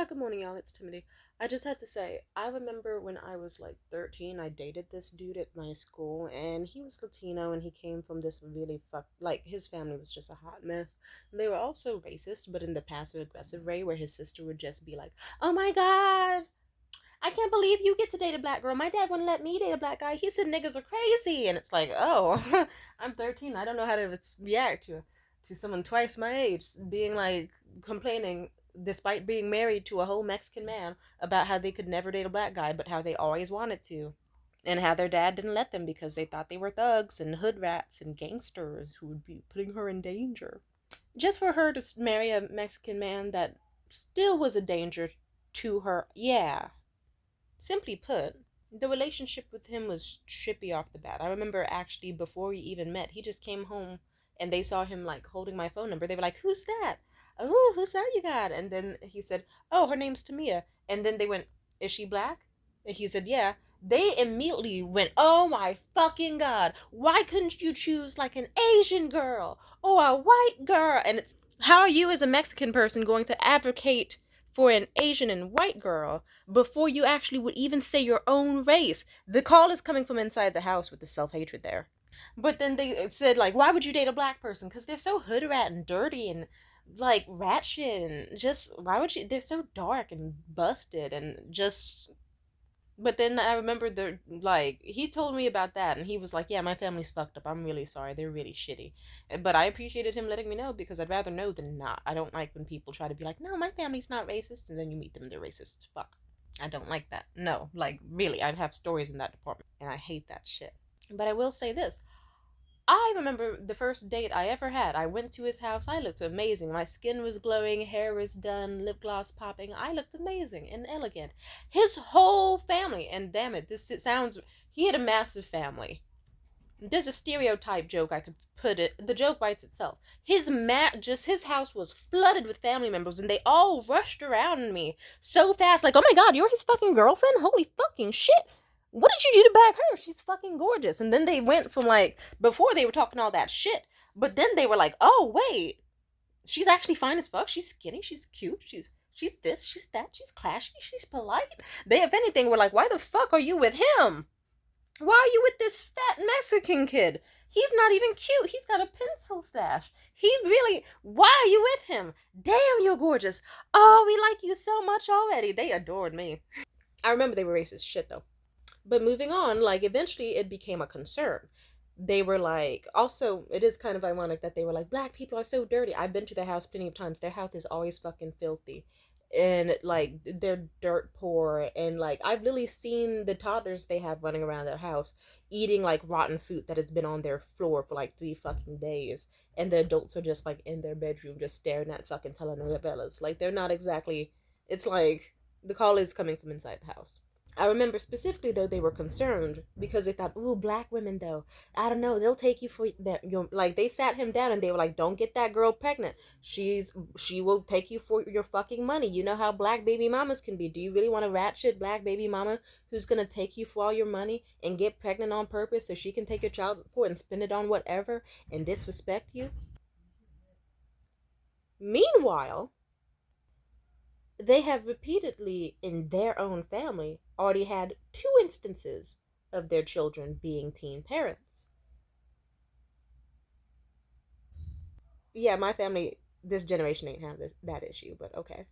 Yeah, good morning, y'all. It's Timothy. I just had to say, I remember when I was like 13, I dated this dude at my school, and he was Latino, and he came from this really his family was just a hot mess. They were also racist, but in the passive aggressive way, where his sister would just be like, "Oh my god, I can't believe you get to date a black girl. My dad wouldn't let me date a black guy. He said niggas are crazy." And it's like, oh, I'm 13. I don't know how to react to someone twice my age being like complaining despite being married to a whole Mexican man about how they could never date a black guy, but how they always wanted to. And how their dad didn't let them because they thought they were thugs and hood rats and gangsters who would be putting her in danger. Just for her to marry a Mexican man that still was a danger to her, yeah. Simply put, the relationship with him was trippy off the bat. I remember actually before we even met, he just came home and they saw him like holding my phone number. They were like, "Who's that? Oh, who's that you got?" And then he said, "Oh, her name's Tamia." And then they went, "Is she black?" And he said, "Yeah." They immediately went, "Oh my fucking god, why couldn't you choose like an Asian girl or a white girl?" And it's, how are you as a Mexican person going to advocate for an Asian and white girl before you actually would even say your own race? The call is coming from inside the house with the self-hatred there. But then they said, like, why would you date a black person? Because they're so hood rat and dirty and like rat shit, and just why would you? They're so dark and busted and just. But then I remember he told me about that, and he was like, "Yeah, my family's fucked up. I'm really sorry. They're really shitty." But I appreciated him letting me know because I'd rather know than not. I don't like when people try to be like, "No, my family's not racist," and then you meet them, they're racist as fuck. I don't like that. No, like really, I have stories in that department, and I hate that shit. But I will say this: I remember the first date I ever had. I went to his house. I looked amazing. My skin was glowing, hair was done, lip gloss popping. I looked amazing and elegant. His whole family, and damn it, this it sounds. He had a massive family. There's a stereotype joke I could put it. The joke writes itself. Just his house was flooded with family members, and they all rushed around me so fast, like, "Oh my god, you're his fucking girlfriend! Holy fucking shit! What did you do to bag her? She's fucking gorgeous." And then they went from like, before they were talking all that shit, but then they were like, "Oh wait, she's actually fine as fuck. She's skinny. She's cute. She's this. She's that. She's classy. She's polite." They, if anything, were like, "Why the fuck are you with him? Why are you with this fat Mexican kid? He's not even cute. He's got a pencil stash. He really. Why are you with him? Damn, you're gorgeous. Oh, we like you so much already." They adored me. I remember they were racist shit though. But moving on, like eventually it became a concern. They were like, also, it is kind of ironic that they were like, "Black people are so dirty." I've been to their house plenty of times. Their house is always fucking filthy. And like they're dirt poor, and like I've literally seen the toddlers they have running around their house eating like rotten fruit that has been on their floor for like 3 fucking days, and the adults are just like in their bedroom just staring at fucking telenovelas. Like they're not exactly. It's like the call is coming from inside the house. I remember specifically though they were concerned because they thought, "Ooh, black women though, I don't know, they'll take you for that." Your like they sat him down and they were like, "Don't get that girl pregnant. She will take you for your fucking money. You know how black baby mamas can be. Do you really want a rat shit black baby mama who's gonna take you for all your money and get pregnant on purpose so she can take your child support and spend it on whatever and disrespect you?" Meanwhile, they have repeatedly in their own family already had 2 instances of their children being teen parents. Yeah, my family, this generation ain't have that issue, but okay.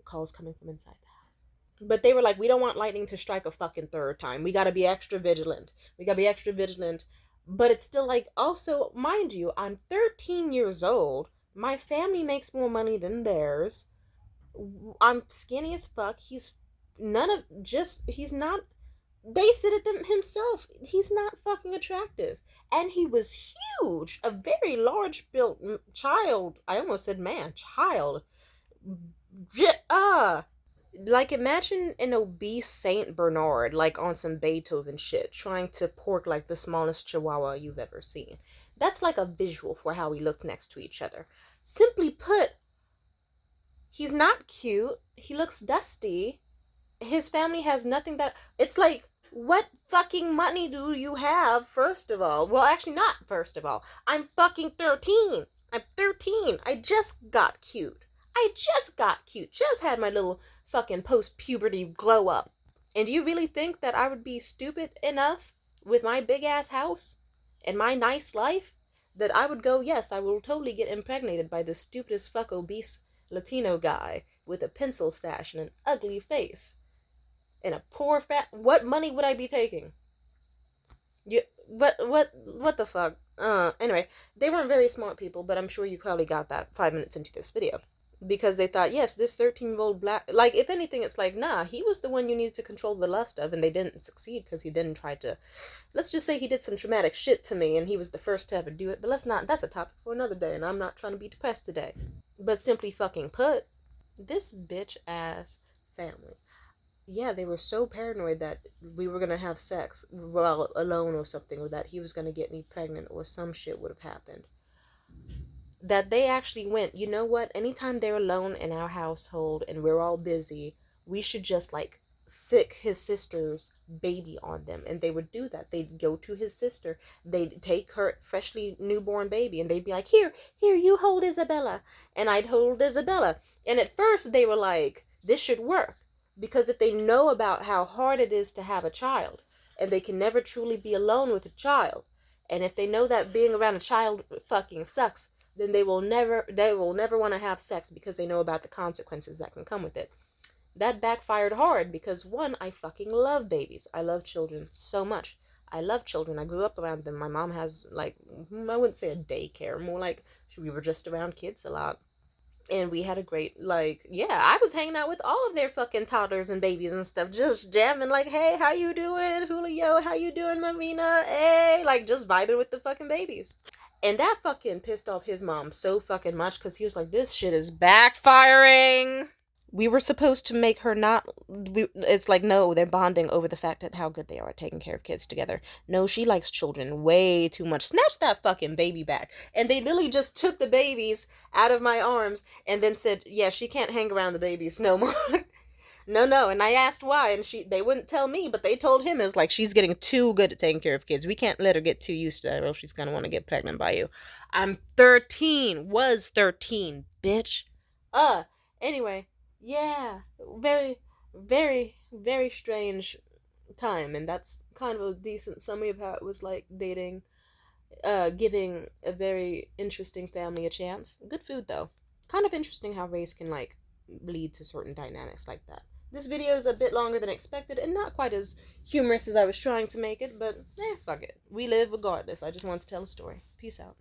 Calls coming from inside the house. But they were like, "We don't want lightning to strike a fucking third time. We gotta be extra vigilant. We gotta be extra vigilant." But it's still like, also, mind you, I'm 13 years old. My family makes more money than theirs. I'm skinny as fuck. He's not. They said it himself. He's not fucking attractive. And he was huge. A very large built child. I almost said man. Child. Like imagine an obese Saint Bernard, like on some Beethoven shit, trying to pork like the smallest chihuahua you've ever seen. That's like a visual for how we look next to each other. Simply put, he's not cute. He looks dusty. His family has nothing that. It's like, what fucking money do you have, first of all? Well, actually, not first of all. I'm fucking 13. I'm 13. I just got cute. I just got cute, just had my little fucking post-puberty glow up. And do you really think that I would be stupid enough with my big ass house and my nice life that I would go, yes, I will totally get impregnated by this stupid as fuck obese Latino guy with a pencil stash and an ugly face and a poor fat. What money would I be taking? You, what the fuck? Anyway, they weren't very smart people, but I'm sure you probably got that 5 minutes into this video. Because they thought, yes, this 13-year-old black, like, if anything, it's like, nah, he was the one you needed to control the lust of, and they didn't succeed because he didn't try to, let's just say he did some traumatic shit to me, and he was the first to ever do it, but let's not, that's a topic for another day, and I'm not trying to be depressed today. But simply fucking put, this bitch ass family, yeah, they were so paranoid that we were gonna have sex while alone or something, or that he was gonna get me pregnant, or some shit would have happened, that they actually went, you know what, anytime they're alone in our household and we're all busy, we should just like sick his sister's baby on them. And they would do that. They'd go to his sister, they'd take her freshly newborn baby, and they'd be like, here, you hold Isabella. And I'd hold Isabella. And at first they were like, this should work, because if they know about how hard it is to have a child, and they can never truly be alone with a child, and if they know that being around a child fucking sucks, then they will never want to have sex, because they know about the consequences that can come with it. That backfired hard, because one, I fucking love babies. I love children so much. I love children. I grew up around them. My mom has, like, I wouldn't say a daycare, more like we were just around kids a lot. And we had a great, like, yeah, I was hanging out with all of their fucking toddlers and babies and stuff, just jamming, like, hey, how you doing, Julio, how you doing, Marina, hey, like, just vibing with the fucking babies. And that fucking pissed off his mom so fucking much, because he was like, this shit is backfiring. We were supposed to make her not. It's like, no, they're bonding over the fact that how good they are at taking care of kids together. No, she likes children way too much. Snatch that fucking baby back. And they literally just took the babies out of my arms and then said, yeah, she can't hang around the babies no more. No. And I asked why, and they wouldn't tell me, but they told him, it's like, she's getting too good at taking care of kids. We can't let her get too used to that, or else she's gonna want to get pregnant by you. I'm 13. Was 13, bitch. Anyway, yeah, very, very, very strange time, and that's kind of a decent summary of how it was like dating, giving a very interesting family a chance. Good food, though. Kind of interesting how race can, like, lead to certain dynamics like that. This video is a bit longer than expected and not quite as humorous as I was trying to make it, but fuck it. We live regardless. I just wanted to tell a story. Peace out.